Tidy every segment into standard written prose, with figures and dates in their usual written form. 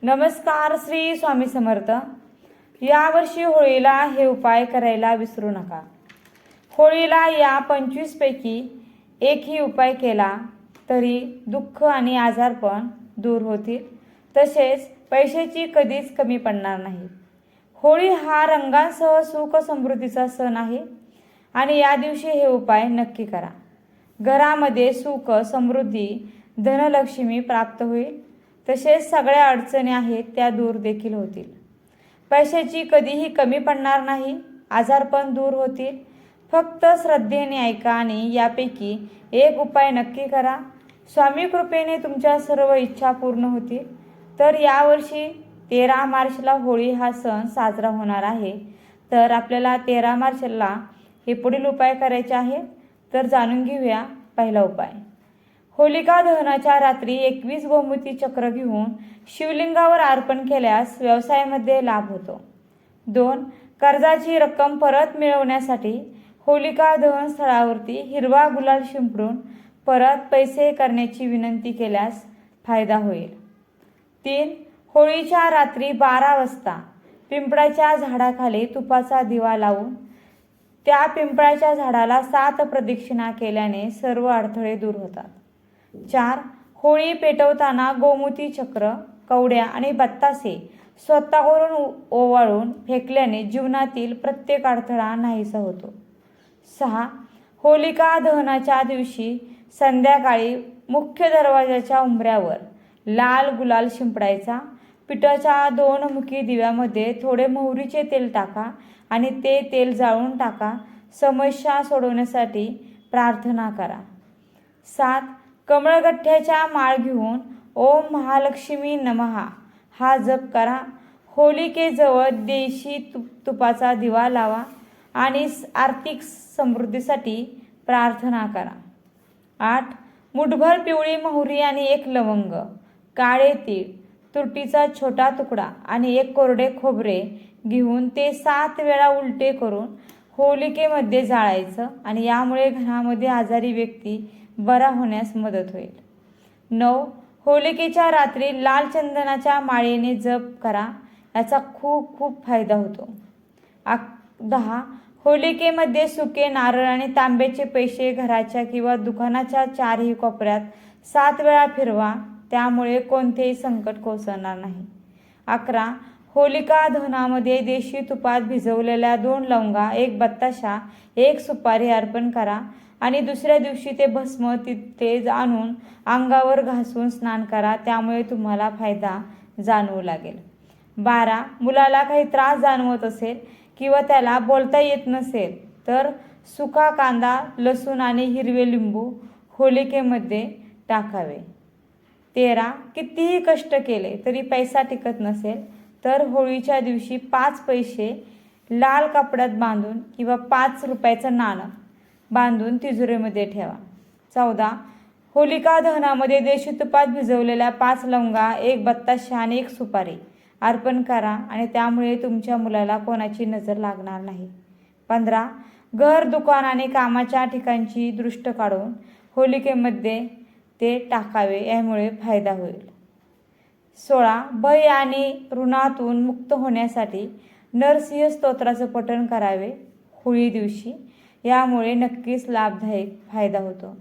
नमस्कार, श्री स्वामी समर्थ। यावर्षी होळीला हे उपाय करायला विसरू नका। होळीला या 25 पैकी एकही उपाय केला तरी दुःख आणि आजारपण दूर होतील, तसेच पैशाची कधीच कमी पडणार नाही। होळी हा रंगांसह सुख समृद्धीचा सण आहे आणि या दिवशी हे उपाय नक्की करा। घरामध्ये सुख समृद्धी धनलक्ष्मी प्राप्त होईल, तसेच सगळ्या अडचणी आहेत त्या दूर देखील होतील। पैशाची कधीही कमी पडणार नाही, आजारपण दूर होतील। फक्त श्रद्धेने ऐका आणि यापैकी एक उपाय नक्की करा। स्वामी कृपेने तुमच्या सर्व इच्छा पूर्ण होतील। तर यावर्षी 13 मार्चला होळी हा सण साजरा होणार आहे, तर आपल्याला 13 मार्चला हे पुढील उपाय करायचे आहेत। तर जाणून घेऊया पहिला उपाय। होलिका दहनाच्या रात्री 21 गोमूती चक्र घेऊन शिवलिंगावर अर्पण केल्यास व्यवसायामध्ये लाभ होतो। 2. कर्जाची रक्कम परत मिळवण्यासाठी होलिका दहन स्थळावरती हिरवा गुलाल शिंपडून परत पैसे करण्याची विनंती केल्यास फायदा होईल। 3. होळीच्या रात्री 12 वाजता पिंपळाच्या झाडाखाली तुपाचा दिवा लावून त्या पिंपळाच्या झाडाला 7 प्रदक्षिणा केल्याने सर्व अडथळे दूर होतात। 4. होळी पेटवताना गोमूती चक्र, कवड्या आणि बत्तासे स्वतःवरून ओवाळून फेकल्याने जीवनातील प्रत्येक अडथळा नाहीसा होतो। 6. होलिका दहनाच्या दिवशी संध्याकाळी मुख्य दरवाजाच्या उंबऱ्यावर लाल गुलाल शिंपडायचा। पिठाच्या 2 मुखी दिव्यामध्ये थोडे मोहरीचे तेल टाका आणि ते तेल जाळून टाका। समस्या सोडवण्यासाठी प्रार्थना करा। 7. कमळगठ्ठ्याच्या माळ घेऊन ओम महालक्ष्मी नमः हा जप करा। होलिकेजवळ देशी तुपाचा दिवा लावा आणि आर्थिक समृद्धीसाठी प्रार्थना करा। 8. मुठभर पिवळी मोहरी आणि 1 लवंग, काळे तीळ, तुरटीचा छोटा तुकडा आणि 1 कोरडे खोबरे घेऊन ते 7 वेळा उलटे करून होलिकेमध्ये जाळायचं आणि यामुळे घरामध्ये आजारी व्यक्ती बरा होण्यास मदत होईल। 9. होलिकेच्या रात्री लाल चंदनाच्या माळेने जप करा, याचा खूप फायदा होतो। 10. होलिकेमध्ये सुके नारळ आणि तांब्याचे पैसे घराच्या किंवा दुकानाच्या 4ही कोपऱ्यात 7 वेळा फिरवा, त्यामुळे कोणतेही संकट कोसळणार नाही। 11. होलिका दहनामध्ये देशी तुपात भिजवलेल्या 2 लवंगा, 1 बत्ताशा, 1 सुपारी अर्पण करा आणि दुसऱ्या दिवशी ते भस्म तिथे आणून अंगावर घासून स्नान करा, त्यामुळे तुम्हाला फायदा जाणवू लागेल। 12. मुलाला काही त्रास जाणवत असेल किंवा त्याला बोलता येत नसेल तर सुका कांदा, लसूण आणि हिरवे लिंबू होलिकेमध्ये टाकावे। 13. कितीही कष्ट केले तरी पैसा टिकत नसेल तर होळीच्या दिवशी 5 पैसे लाल कपड्यात बांधून किंवा 5 रुपयाचं नाणं बांधून तिजोरीमध्ये ठेवा। 14. होलिका दहनामध्ये देशी तुपात भिजवलेल्या 5 लवंगा, 1 बत्ताशा आणि 1 सुपारी अर्पण करा आणि त्यामुळे तुमच्या मुलाला कोणाची नजर लागणार नाही। 15. घर, दुकान आणि कामाच्या ठिकाणची दृष्ट काढून होलिकेमध्ये ते टाकावे, यामुळे फायदा होईल। 16. भय आणि ऋणातून मुक्त होण्यासाठी नरसिंह स्तोत्राचं पठण करावे होळी दिवशी, यामुळे नक्कीच लाभदायक फायदा होतो।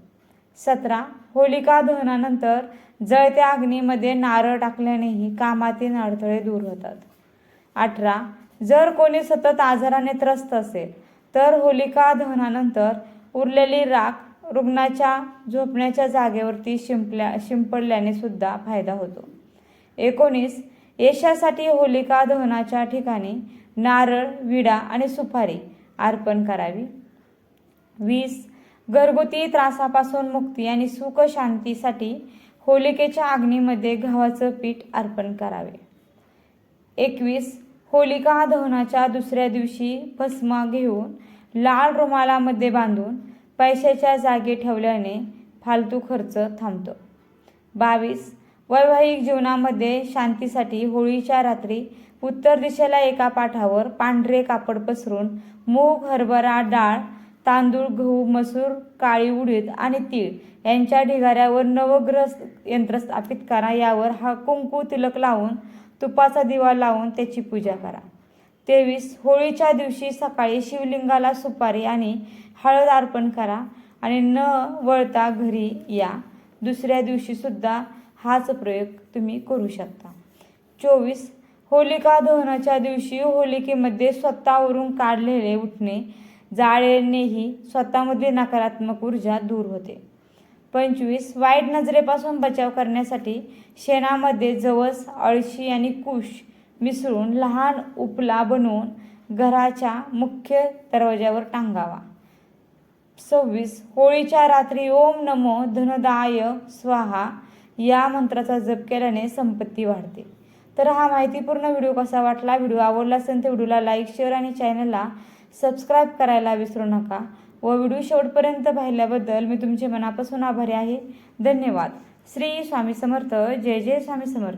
17. होलिका दहनानंतर जळत्या अग्नीमध्ये नारळ टाकल्यानेही कामातील अडथळे दूर होतात। 18. जर कोणी सतत आजाराने त्रस्त असेल तर होलिका दहनानंतर उरलेली राख रुग्णाच्या झोपण्याच्या जागेवरती शिंपडल्याने सुद्धा फायदा होतो। 19. यशासाठी होलिका दहनाच्या ठिकाणी नारळ, विडा आणि सुपारी अर्पण करावी। 20. घरगुती त्रासापासून मुक्ती आणि सुख शांतीसाठी होलिकेच्या अग्नीमध्ये गव्हाचं पीठ अर्पण करावे। 21. होलिका दहनाच्या दुसऱ्या दिवशी भस्म घेऊन लाल रुमालामध्ये बांधून पैशाच्या जागी ठेवल्याने फालतू खर्च थांबतो। 22. वैवाहिक जीवनामध्ये शांतीसाठी होळीच्या रात्री उत्तर दिशेला एका पाटावर पांढरे कापड पसरून मूग, हरभरा डाळ, तांदूळ, गहू, मसूर, काळी उडीद आणि तीळ यांच्या ढिगाऱ्यावर नवग्रह यंत्र स्थापित करा। यावर हा कुंकू तिलक लावून तुपाचा दिवा लावून त्याची पूजा करा. 23 होळीच्या दिवशी सकाळी शिवलिंगाला सुपारी आणि हळद अर्पण करा आणि न वळता घरी या. दुसऱ्या दिवशी सुद्धा हाच प्रयोग तुम्ही करू शकता. 24 होलिका दहनाच्या दिवशी होलिकेमध्ये स्वतःवरून काढलेले उठणे जाळल्यानेही स्वतःमधली नकारात्मक ऊर्जा दूर होते. 25 वाईट नजरेपासून बचाव करण्यासाठी शेणामध्ये जवस, अळशी आणि कुश मिसळून लहान उपला बनवून घराच्या मुख्य दरवाजावर टांगावा. 26 होळीच्या रात्री ओम नमो धनदाय स्वाहा या मंत्राचा जप केल्याने संपत्ती वाढते. तर हा माहितीपूर्ण व्हिडिओ कसा वाटला? व्हिडिओ आवडला असेल तर व्हिडिओला लाईक, शेअर आणि चॅनलला सबस्क्राईब करायला विसरू नका. व व्हिडिओ शेवटपर्यंत पाहिल्याबद्दल मी तुमचे मनापासून आभारी आहे. धन्यवाद. श्री स्वामी समर्थ. जय जय स्वामी समर्थ.